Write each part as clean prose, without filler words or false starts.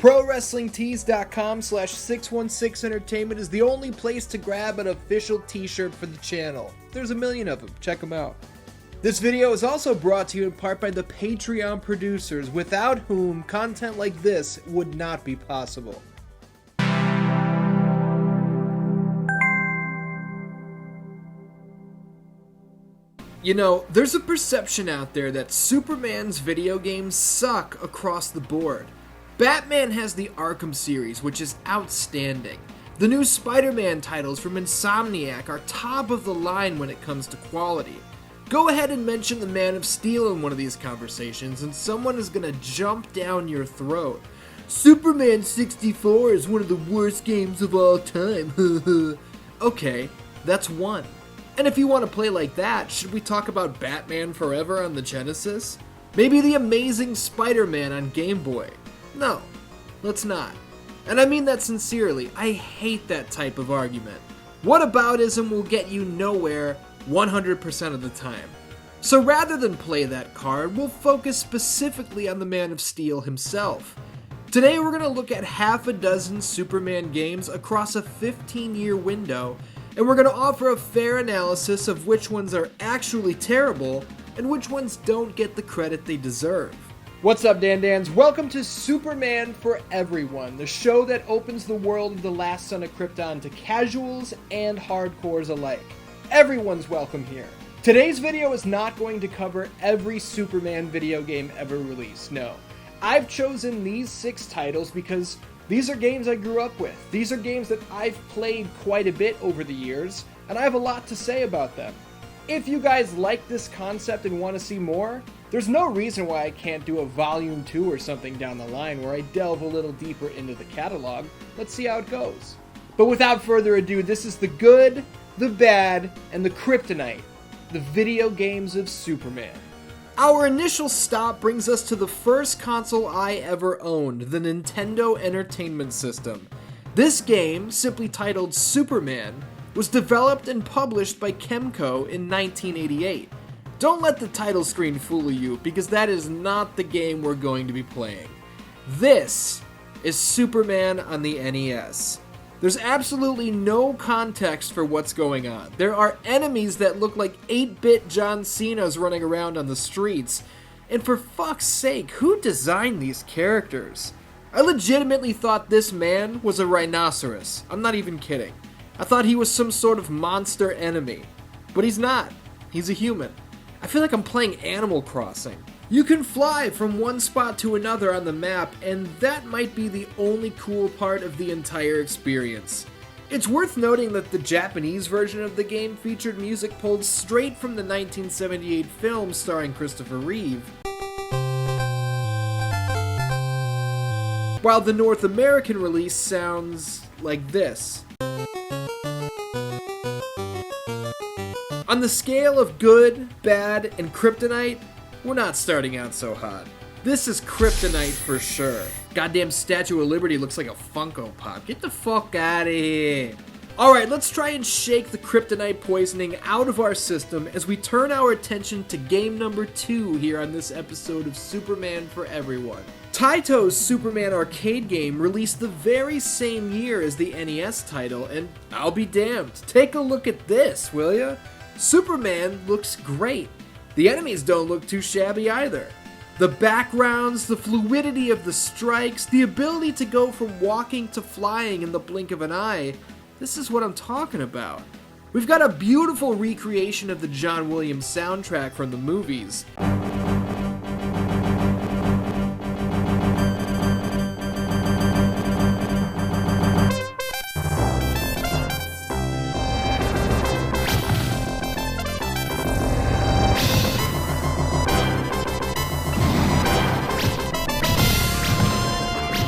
ProWrestlingTees.com/616entertainment is the only place to grab an official t-shirt for the channel. There's a million of them, check them out. This video is also brought to you in part by the Patreon producers, without whom content like this would not be possible. You know, there's a perception out there that Superman's video games suck across the board. Batman has the Arkham series, which is outstanding. The new Spider-Man titles from Insomniac are top of the line when it comes to quality. Go ahead and mention the Man of Steel in one of these conversations and someone is gonna jump down your throat. Superman 64 is one of the worst games of all time. Okay, that's one. And if you want to play like that, should we talk about Batman Forever on the Genesis? Maybe the Amazing Spider-Man on Game Boy? No, let's not. And I mean that sincerely. I hate that type of argument. Whataboutism will get you nowhere 100% of the time. So rather than play that card, we'll focus specifically on the Man of Steel himself. Today we're going to look at half a dozen Superman games across a 15-year window, and we're going to offer a fair analysis of which ones are actually terrible and which ones don't get the credit they deserve. What's up, Dan-Dans? Welcome to Superman for Everyone, the show that opens the world of the last son of Krypton to casuals and hardcores alike. Everyone's welcome here. Today's video is not going to cover every Superman video game ever released, no. I've chosen these 6 titles because these are games I grew up with. These are games that I've played quite a bit over the years, and I have a lot to say about them. If you guys like this concept and want to see more, there's no reason why I can't do a volume 2 or something down the line where I delve a little deeper into the catalog. Let's see how it goes. But without further ado, this is the good, the bad, and the Kryptonite, the video games of Superman. Our initial stop brings us to the first console I ever owned, the Nintendo Entertainment System. This game, simply titled Superman, was developed and published by Kemco in 1988. Don't let the title screen fool you, because that is not the game we're going to be playing. This is Superman on the NES. There's absolutely no context for what's going on. There are enemies that look like 8-bit John Cena's running around on the streets. And for fuck's sake, who designed these characters? I legitimately thought this man was a rhinoceros. I'm not even kidding. I thought he was some sort of monster enemy. But he's not. He's a human. I feel like I'm playing Animal Crossing. You can fly from one spot to another on the map, and that might be the only cool part of the entire experience. It's worth noting that the Japanese version of the game featured music pulled straight from the 1978 film starring Christopher Reeve, while the North American release sounds like this. On the scale of good, bad, and Kryptonite, we're not starting out so hot. This is Kryptonite for sure. Goddamn Statue of Liberty looks like a Funko Pop. Get the fuck out of here. Alright, let's try and shake the Kryptonite poisoning out of our system as we turn our attention to game number 2 here on this episode of Superman for Everyone. Taito's Superman arcade game released the very same year as the NES title, and I'll be damned. Take a look at this, will ya? Superman looks great. The enemies don't look too shabby either. The backgrounds, the fluidity of the strikes, the ability to go from walking to flying in the blink of an eye, this is what I'm talking about. We've got a beautiful recreation of the John Williams soundtrack from the movies.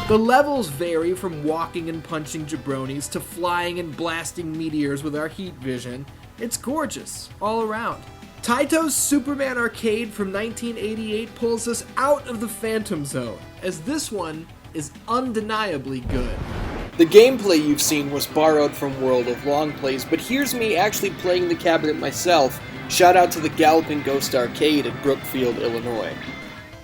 The levels vary from walking and punching jabronis to flying and blasting meteors with our heat vision. It's gorgeous, all around. Taito's Superman arcade from 1988 pulls us out of the Phantom Zone, as this one is undeniably good. The gameplay you've seen was borrowed from World of Longplays, but here's me actually playing the cabinet myself. Shout out to the Galloping Ghost Arcade at Brookfield, Illinois.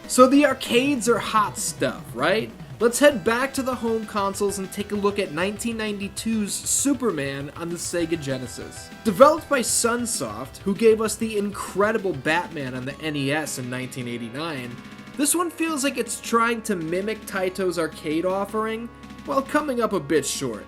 So the arcades are hot stuff, right? let's head back to the home consoles and take a look at 1992's Superman on the Sega Genesis. Developed by Sunsoft, who gave us the incredible Batman on the NES in 1989, this one feels like it's trying to mimic Taito's arcade offering, while coming up a bit short.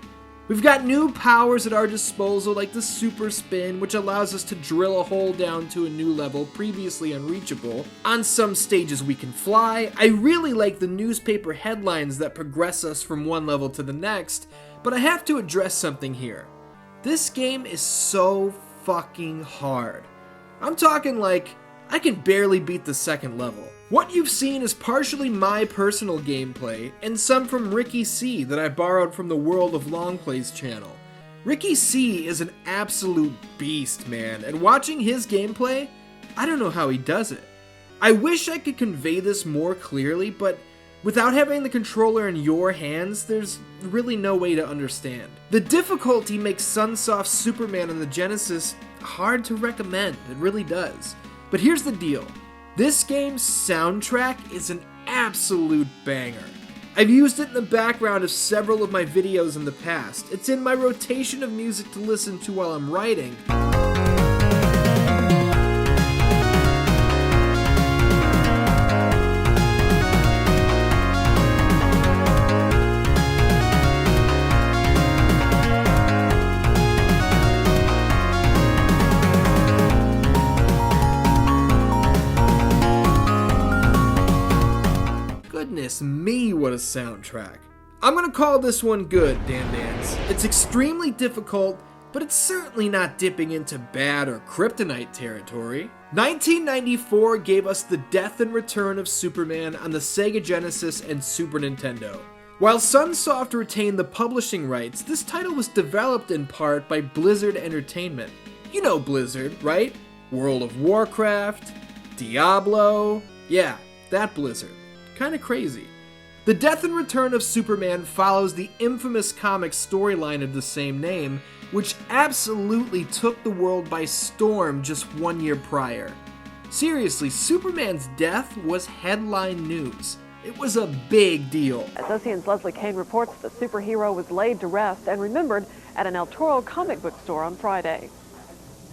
We've got new powers at our disposal like the Super Spin, which allows us to drill a hole down to a new level previously unreachable. On some stages we can fly. I really like the newspaper headlines that progress us from one level to the next, but I have to address something here. This game is so fucking hard. I'm talking like, I can barely beat the second level. What you've seen is partially my personal gameplay, and some from Ricky C that I borrowed from the World of Longplays channel. Ricky C is an absolute beast, man, and watching his gameplay, I don't know how he does it. I wish I could convey this more clearly, but without having the controller in your hands, there's really no way to understand. The difficulty makes Sunsoft's Superman on the Genesis hard to recommend, it really does. But here's the deal. This game's soundtrack is an absolute banger. I've used it in the background of several of my videos in the past. It's in my rotation of music to listen to while I'm writing. Goodness me, what a soundtrack. I'm gonna call this one good, Dan Dans. It's extremely difficult, but it's certainly not dipping into bad or Kryptonite territory. 1994 gave us the death and return of Superman on the Sega Genesis and Super Nintendo. While Sunsoft retained the publishing rights, this title was developed in part by Blizzard Entertainment. You know Blizzard, right? World of Warcraft, Diablo, yeah, that Blizzard. Kinda crazy. The death and return of Superman follows the infamous comic storyline of the same name, which absolutely took the world by storm just 1 year prior. Seriously, Superman's death was headline news. It was a big deal. SOCN's Leslie Kane reports the superhero was laid to rest and remembered at an El Toro comic book store on Friday.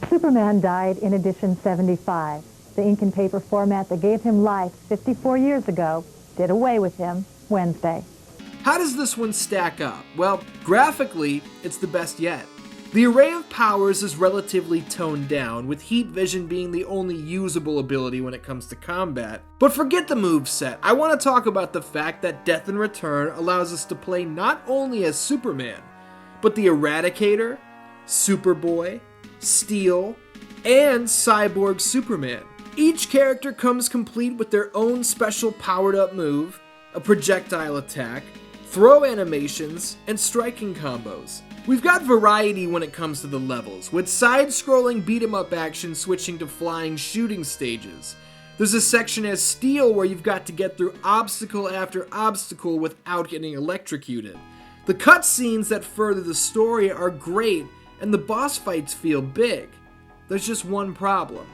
Superman died in edition 75. The ink and paper format that gave him life 54 years ago did away with him Wednesday. How does this one stack up? Well, graphically, it's the best yet. The array of powers is relatively toned down, with heat vision being the only usable ability when it comes to combat. But forget the moveset, I want to talk about the fact that Death and Return allows us to play not only as Superman, but the Eradicator, Superboy, Steel, and Cyborg Superman. Each character comes complete with their own special powered-up move, a projectile attack, throw animations, and striking combos. We've got variety when it comes to the levels, with side-scrolling beat-em-up action switching to flying shooting stages. There's a section as Steel where you've got to get through obstacle after obstacle without getting electrocuted. The cutscenes that further the story are great, and the boss fights feel big. There's just one problem.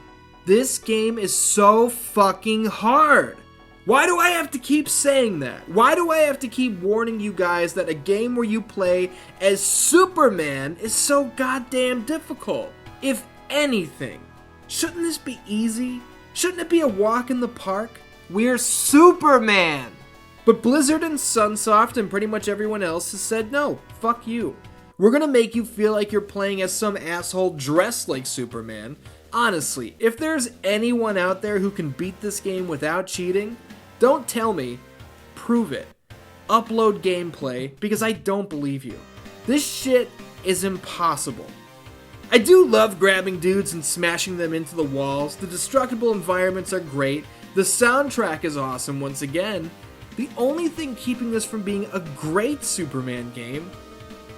This game is so fucking hard. Why do I have to keep saying that? Why do I have to keep warning you guys that a game where you play as Superman is so goddamn difficult? If anything, shouldn't this be easy? Shouldn't it be a walk in the park? We're Superman! But Blizzard and Sunsoft and pretty much everyone else has said no, fuck you. We're gonna make you feel like you're playing as some asshole dressed like Superman. Honestly, if there's anyone out there who can beat this game without cheating, don't tell me, prove it. Upload gameplay, because I don't believe you. This shit is impossible. I do love grabbing dudes and smashing them into the walls, the destructible environments are great, the soundtrack is awesome once again. The only thing keeping this from being a great Superman game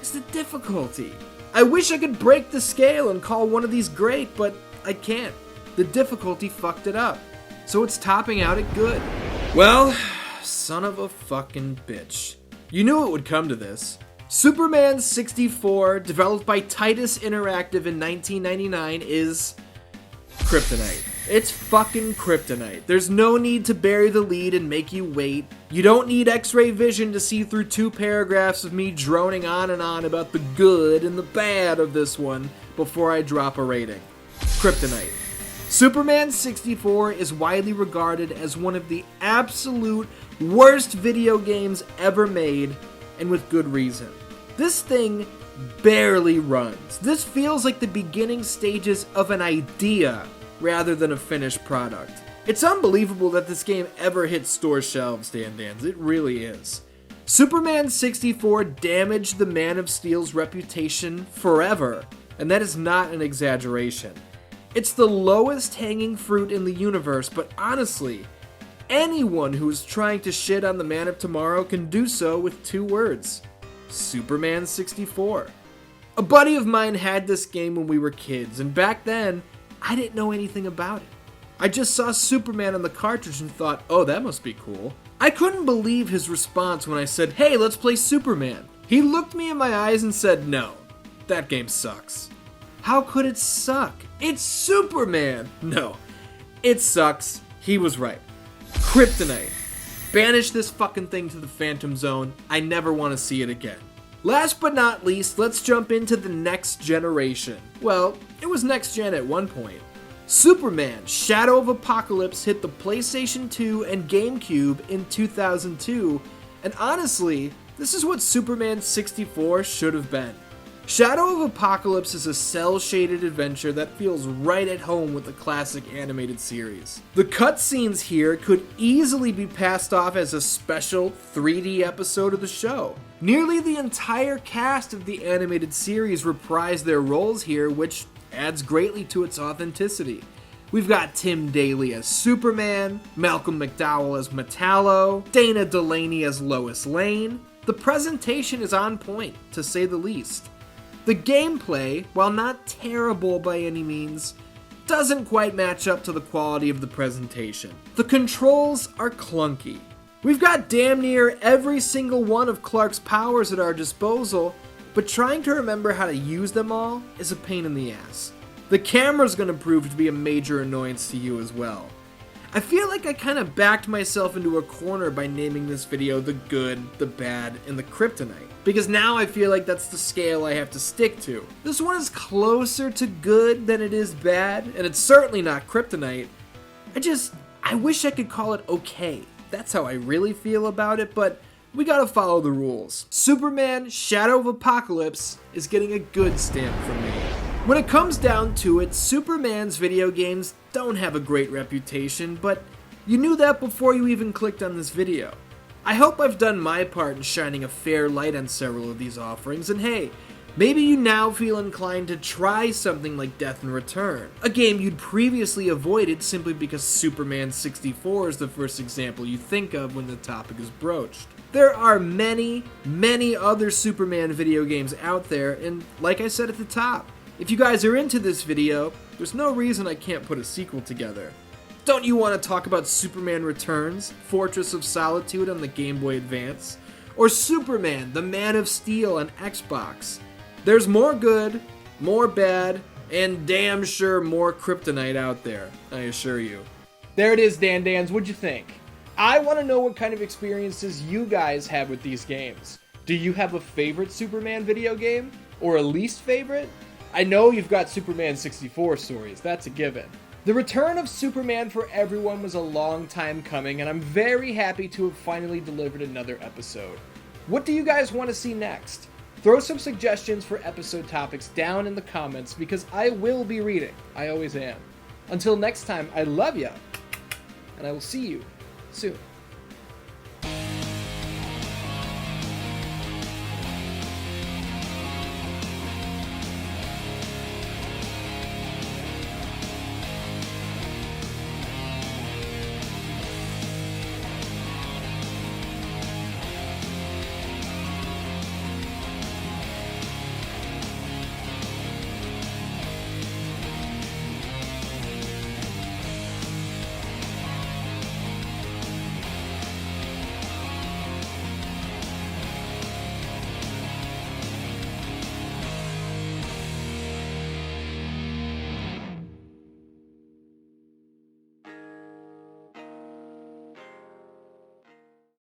is the difficulty. I wish I could break the scale and call one of these great, but I can't. The difficulty fucked it up. So it's topping out at good. Well, son of a fucking bitch. You knew it would come to this. Superman 64, developed by Titus Interactive in 1999, is Kryptonite. It's fucking Kryptonite. There's no need to bury the lead and make you wait. You don't need X-ray vision to see through 2 paragraphs of me droning on and on about the good and the bad of this one before I drop a rating. Kryptonite. Superman 64 is widely regarded as one of the absolute worst video games ever made, and with good reason. This thing barely runs. This feels like the beginning stages of an idea rather than a finished product. It's unbelievable that this game ever hit store shelves, Dan. It really is. Superman 64 damaged the Man of Steel's reputation forever, and that is not an exaggeration. It's the lowest hanging fruit in the universe, but honestly, anyone who is trying to shit on the Man of Tomorrow can do so with 2 words. Superman 64. A buddy of mine had this game when we were kids, and back then, I didn't know anything about it. I just saw Superman on the cartridge and thought, oh, that must be cool. I couldn't believe his response when I said, hey, let's play Superman. He looked me in my eyes and said, no, that game sucks. How could it suck? It's Superman! No, it sucks. He was right. Kryptonite. Banish this fucking thing to the Phantom Zone. I never want to see it again. Last but not least, let's jump into the next generation. Well, it was next gen at one point. Superman Shadow of Apocalypse hit the PlayStation 2 and GameCube in 2002, and honestly, this is what Superman 64 should have been. Shadow of Apocalypse is a cel-shaded adventure that feels right at home with the classic animated series. The cutscenes here could easily be passed off as a special 3D episode of the show. Nearly the entire cast of the animated series reprise their roles here, which adds greatly to its authenticity. We've got Tim Daly as Superman, Malcolm McDowell as Metallo, Dana Delaney as Lois Lane. The presentation is on point, to say the least. The gameplay, while not terrible by any means, doesn't quite match up to the quality of the presentation. The controls are clunky. We've got damn near every single one of Clark's powers at our disposal, but trying to remember how to use them all is a pain in the ass. The camera's gonna prove to be a major annoyance to you as well. I feel like I kind of backed myself into a corner by naming this video the good, the bad, and the Kryptonite, because now I feel like that's the scale I have to stick to. This one is closer to good than it is bad, and it's certainly not Kryptonite. I wish I could call it okay. That's how I really feel about it, but we gotta follow the rules. Superman Shadow of Apocalypse is getting a good stamp from me. When it comes down to it, Superman's video games don't have a great reputation, but you knew that before you even clicked on this video. I hope I've done my part in shining a fair light on several of these offerings, and hey, maybe you now feel inclined to try something like Death and Return, a game you'd previously avoided simply because Superman 64 is the first example you think of when the topic is broached. There are many, many other Superman video games out there, and like I said at the top, if you guys are into this video, there's no reason I can't put a sequel together. Don't you want to talk about Superman Returns, Fortress of Solitude on the Game Boy Advance? Or Superman, the Man of Steel on Xbox? There's more good, more bad, and damn sure more Kryptonite out there, I assure you. There it is, Dan-Dans, what'd you think? I want to know what kind of experiences you guys have with these games. Do you have a favorite Superman video game? Or a least favorite? I know you've got Superman 64 stories, that's a given. The return of Superman for everyone was a long time coming, and I'm very happy to have finally delivered another episode. What do you guys want to see next? Throw some suggestions for episode topics down in the comments because I will be reading. I always am. Until next time, I love ya, and I will see you soon.